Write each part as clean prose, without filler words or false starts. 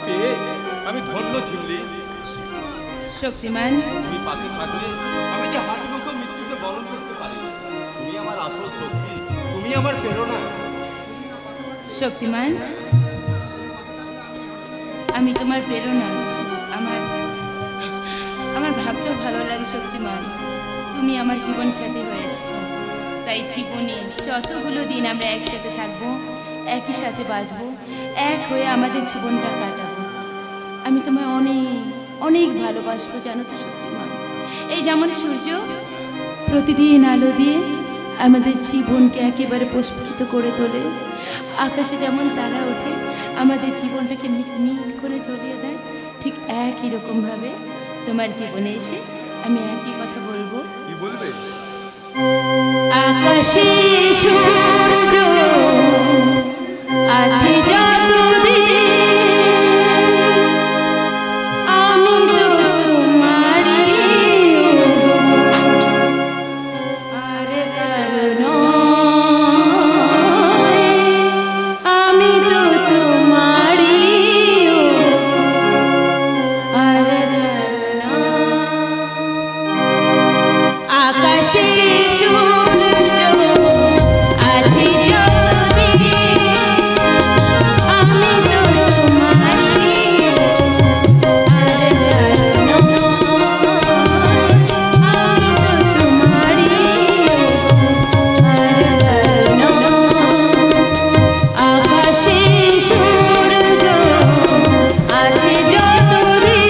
পেয়ে আমি ধন্য ঝিমলি। শক্তিমান, তুমি পাশে থাকলে আমি যে হাসি মুখে মৃত্যুকে বরণ করতে পারি। তুমি আমার আসল শক্তি, তুমি আমার প্রেরণা। শক্তিমান, আমি তোমার প্রেরণা। আমার আমার ভাবতেও ভালো লাগে শক্তিমান, তুমি আমার জীবন সাথী হয়ে এসছো। তাই জীবনে যতগুলো দিন আমরা একসাথে থাকবো, একই সাথে বাঁচবো, এক হয়ে আমাদের জীবনটা কাটাবো। আমি তোমায় অনেক অনেক ভালোবাসবো, জানো তো শক্তিমান। এই যেমন সূর্য প্রতিদিন আলো দিয়ে আমাদের জীবনকে একেবারে প্রস্ফুটিত করে তোলে, আকাশে যেমন তারা ওঠে আমাদের জীবনটাকে মিটমিট করে জ্বলিয়ে দেয়, ঠিক একই রকমভাবে তোমার জীবনে এসে আমি একই কথা বলবো। কি বলবে? আকাশে সূর্য আছে যতদিন, আমি তো তোমারই আর কারণ, আমি তো তোমারই আর কারণ। আকাশে সূর্য আছে যতদিন, আমি তো তোমারই আর কারণ, আমি তো তোমারই আর কারণ। আকাশে সূর্য আছে যতদিন।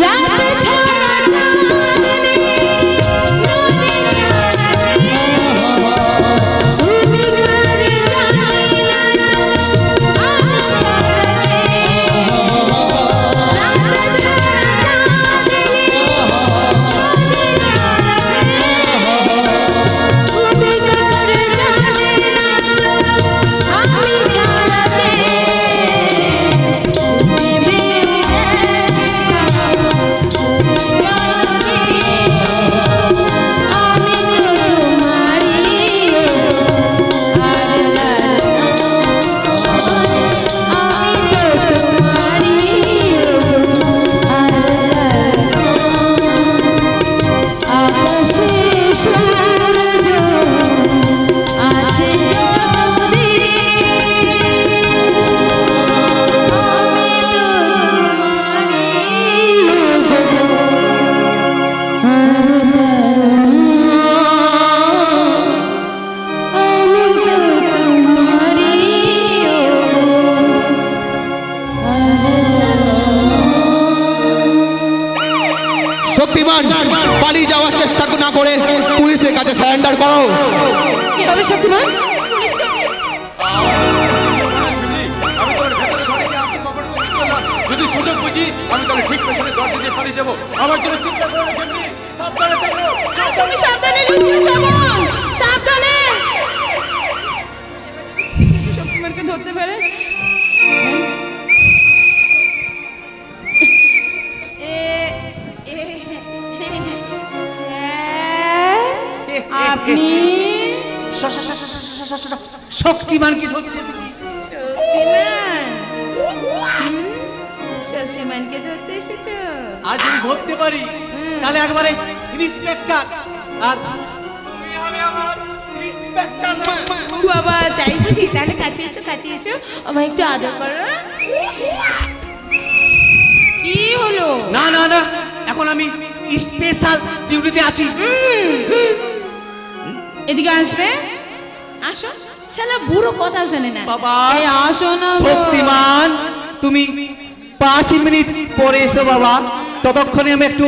রাত ছাড়া চাঁদনি, নদী ছাড়া তুমি কারে জানি না তো আমি ছাড়া রাত ছাড়া চাঁদনি, নদী ছাড়া তুমি কারে জানি না তো আমি ছাড়া আমি তো তোমারই আর কারণ, আমি তো তোমারই আর কারণ। আকাশে সূর্য আছে যতদিন, আমি তো তোমারই আর কারণ, আমি তো তোমারই শক্তিমান, পালিয়ে যাওয়ার চেষ্টা না করে পুলিশের কাছে সারেন্ডার করো। কি হবে শক্তিমান? আমি তোমার ভেতরে ধরে গিয়ে আত্মগোপন করতে চললাম। যদি সুযোগ বুঝি আমি তাহলে ঠিক পেছনে দরজা দিয়ে পালিয়ে যাবো। আমার জন্য চিন্তা করো না ঝিমলি, সাবধানে থেকো। তুমি সাবধানে লুকিয়ে থাকো, সাবধানে। শক্তিমানকে ধরতে পারে। আপনি শক্তিমানকে ধরতে এসেছি। শক্তিমানকে ধরতে এসেছো? আর যদি ধরতে পারি তাহলে একবারে ইন্সপেক্টর, আর তুমি হবে আমার ইন্সপেক্টর। ও বাবা, তাই বুঝি? তাহলে কাছে এসো, কাছে এসো, আমায় একটু আদর করো। কি হলো? না না না, এখন আমি স্পেশাল ডিউটিতে আছি। এদিকে আসবে, আসো। শালা বুড়ো কথা শোনে না। বাবা, এই আসো না গো। শক্তিমান, তুমি 5 মিনিট পরে এসো বাবা, ততক্ষণে আমি একটু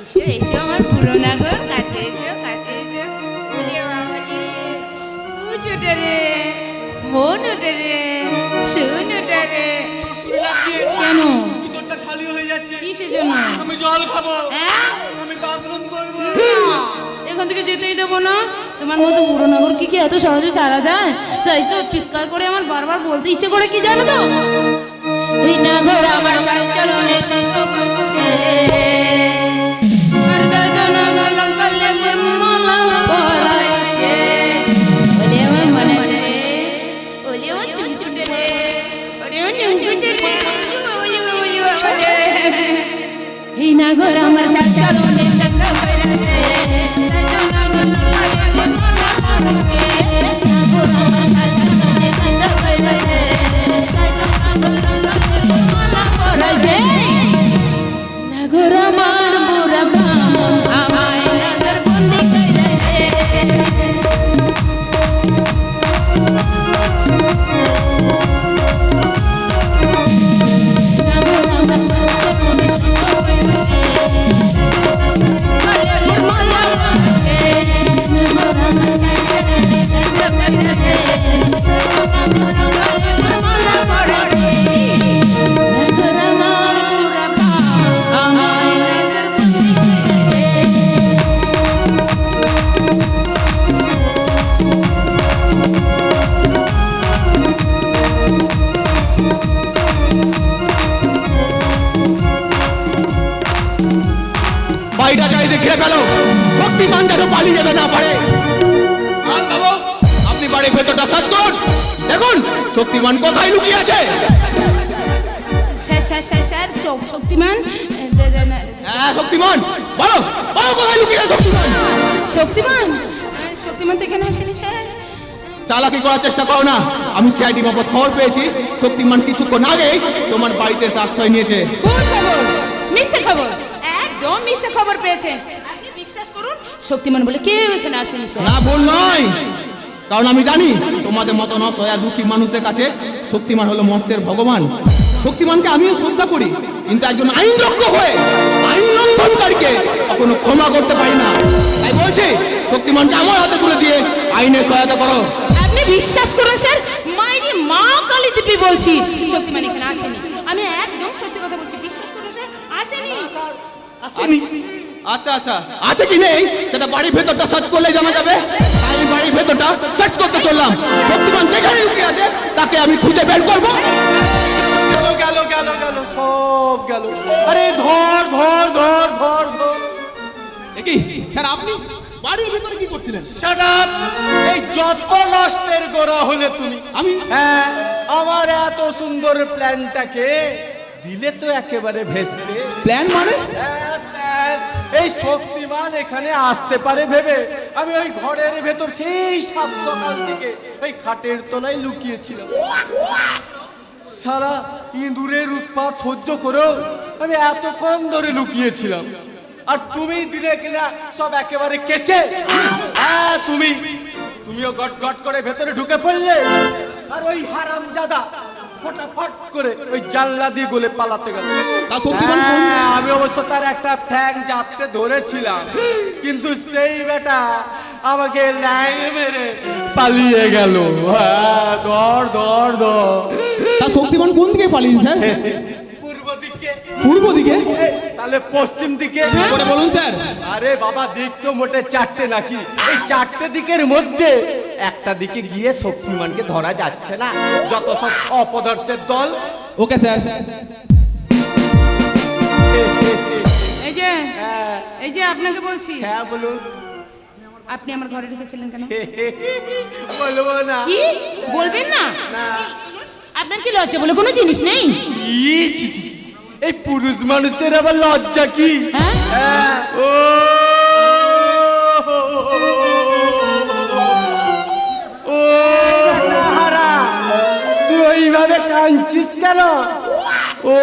এসো এসো আমার পুরোনা গো, কাছে এসো, কাছে এসো। ওরে বাবারে, উঁচুটা রে, মন ওটা রে, শুন ওটা রে। কেন? ভিতরটা খালি হয়ে যাচ্ছে। কিসের জন্য? আমি জল খাবো, হ্যাঁ? আমি বাথরুম করবো। না, এখান থেকে যেতেই দেবো না। তোমার মতো বুড়ো নগর কি এত সহজে ছাড়া যায়? তাই তো চিৎকার করে আমার বারবার বলতে ইচ্ছে করে, কি জানো তো, এই নগর আমার চালচলনে শেষ হচ্ছে। আর নগর লঙ্কালে মালা পরাইছে। ওলে ও মনে রে, ওলে ও চুনচুটে রে, ওলে ও নুনকুটে রে, ওলে ও ওলে ও ওলে। এই নগর আমার চালচলনে শেষ হচ্ছে। বাড়িটা চাইতে ঘিরে ফেলো, শক্তিমান যেন পালিয়ে যেতে না পারে। আর বাবু, আপনি বাড়ির ভেতরটা সার্চ করুন, দেখুন শক্তিমান কোথায় লুকিয়ে আছে। স্যার শক্তিমান, হ্যাঁ শক্তিমান, বলো বলো কোথায় লুকিয়ে আছে শক্তিমান। শক্তিমান, শক্তিমান তো এখানে আসেনি স্যার। চালাকি করার চেষ্টা করো না। আমি সিআইডি বাবদ খবর পেয়েছি, শক্তিমান কিছুক্ষণ আগেই তোমার বাড়িতে এসে আশ্রয় নিয়েছে। ভুল খবর, মিথ্যে খবর, একদম মিথ্যে খবর পেয়েছেন। আপনি বিশ্বাস করুন, শক্তিমান বলে কেউ এখানে আসেনি স্যার। না ভুল নয়, কারণ আমি জানি তোমাদের মতন অসহায় দুঃখী মানুষদের কাছে শক্তিমান হলো মর্তের ভগবান। শক্তিমানকে আমিও শ্রদ্ধা করি, কিন্তু একজন আইন রক্ষক হয়ে আইন লঙ্ঘনকারীকে কখনো ক্ষমা করতে পারি না। তাই বলছি শক্তিমানকে আমার হাতে তুলে দিয়ে আইনের সহায়তা করো। আপনি বিশ্বাস করুন স্যার, মায়েরই মা কালী দেবী বলছি, শক্তিমান এখানে আসেনি। আমি একদম সত্যি কথা বলছি, বিশ্বাস করুন স্যার, আসেনি। আসেনি। আচ্ছা আচ্ছা, আছে কি নেই সেটা বাড়ির ভেতরটা সার্চ করলে জানা যাবে। তাই আমি বাড়ির ভেতরটা সার্চ করতে চললাম। শক্তিমান যেখানে লুকিয়ে আছে তাকে আমি খুঁজে বের করবো। গেল গেল গেল গেল, সব গেল। আরে ধর ধর ধর ধর ধর। কি স্যার, আপনি বাড়ির ভেতরে কি করছিলেন? Shut up! এই যত নষ্টের গোড়া হলে তুমি। আমি? হ্যাঁ, আমার এত সুন্দর প্ল্যানটাকে দিলে তো একেবারে ভেস্তে। প্ল্যান মানে? হ্যাঁ, প্ল্যান। এই শক্তিমান এখানে আসতে পারে ভেবে আমি ওই ঘরের ভেতর সেই সাত সকাল থেকে ওই খাটের তলায় লুকিয়েছিলাম। সারা ইঁদুরের উৎপাত সহ্য করেও আমি এতক্ষণ ধরে লুকিয়েছিলাম। আর তুমি দিলে কিনা সব একেবারে কেচে। হ্যাঁ, তুমিও গট গট করে ভেতরে ঢুকে পড়লে। আর ওই হারামজাদা ফটাফট করে ওই জানলা দিয়ে গলে পালাতে গেল। তা শক্তিমান কোন? হ্যাঁ, আমি অবশ্য তার একটা ঠ্যাং জাপটে ধরেছিলাম, কিন্তু সেই বেটা আমাকে ল্যাং মেরে পালিয়ে গেল। হ্যাঁ, ধর ধর ধর। তা শক্তিমান কোন দিকে পালিয়েছে স্যার? পূর্ব দিকে। পূর্ব দিকে? তাহলে পশ্চিম দিকে করে বলুন স্যার। আরে বাবা, দিক তো মোটে চারটে নাকি? এই চারটে দিকের মধ্যে একটা দিকে গিয়ে শক্তিমানকে ধরা যাচ্ছে না। যত সব অপদার্থের দল। Okay sir. এই যে আপনাকে বলছি, হ্যাঁ বলুন। আপনি আমার ঘরে ঢুকেছিলেন কেন? বলবো না। কি বলবেন না? না। আপনার কি লজ্জা বলে কোনো জিনিস নেই? ই, ছি, ছি, ছি। এই পুরুষ মানুষের আবার লজ্জা কি? হ্যাঁ? হ্যাঁ, ও ও হারা, তুই ওইভাবে কাঁদছিস কেন? ও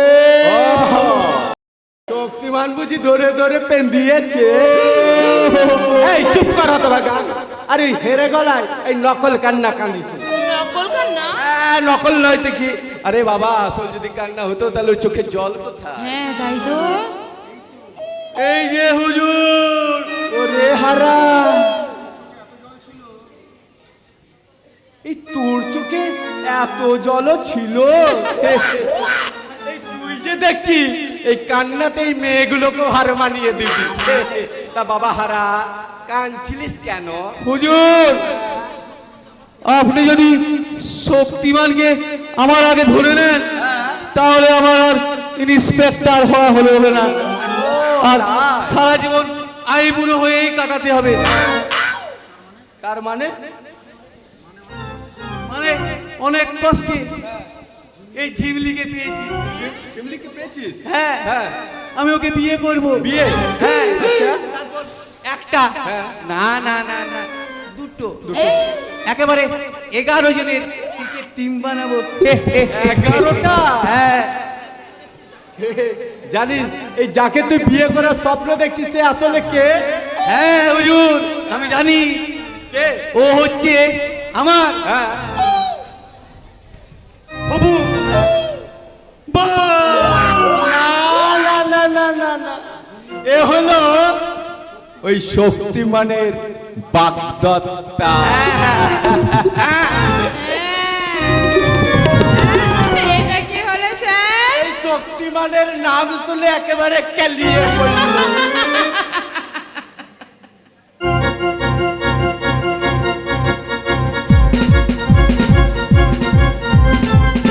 শক্তিমান বুঝি ধরে ধরে পেন্দিয়েছে। এই চুপ কর হতভাগা। আরে হেরে গলায় এই নকল কান্না কান্দিস। নকল কান্না? হ্যাঁ, নকল নয় তো কি। আরে বাবা, আসল যদি কান্না হতো তাহলে ওই চোখে জল কোথায়? হ্যাঁ তাই তো। এই যে হুজুর, ওরে হারা, এই তোর চোখে এত জল ছিল? এই তুই গিয়ে দেখছি এই কান্নাতেই মেয়েগুলোকে হার মানিয়ে দিবি। তা বাবা হারা কাঁদছিলিস কেন? হুজুর, আপনি যদি শক্তিমানকে আমার আগে ধরে নেন তাহলে আমার আর ইন্সপেক্টর হওয়া হবে না, আর সারা জীবন আইবুড়ো হয়েই কাটাতে হবে। তার মানে মানে অনেক কষ্টে এই ঝিমলিকে পেয়েছি। চিমলিকে পেয়েছিস? হ্যাঁ, হ্যাঁ। আমি ওকে বিয়ে করব। বিয়ে? হ্যাঁ, আচ্ছা। তারপর একটা হ্যাঁ। না না না না দুটো একেবারে 11 জনের ক্রিকেট টিম বানাবো। 11টা? হ্যাঁ। জানিস এই যাকে তুই বিয়ে করার স্বপ্ন দেখছিস সে আসলে কে? হ্যাঁ হুজুর, আমি জানি কে? ও হচ্ছে আমার হ্যাঁ। বাবু। না না না না না, এ হলো ওই শক্তিমানের বাগদত্তা। এটা কি হলো স্যার? এই শক্তিমানের নাম শুনে একেবারে কেলিয়ে পড়ল।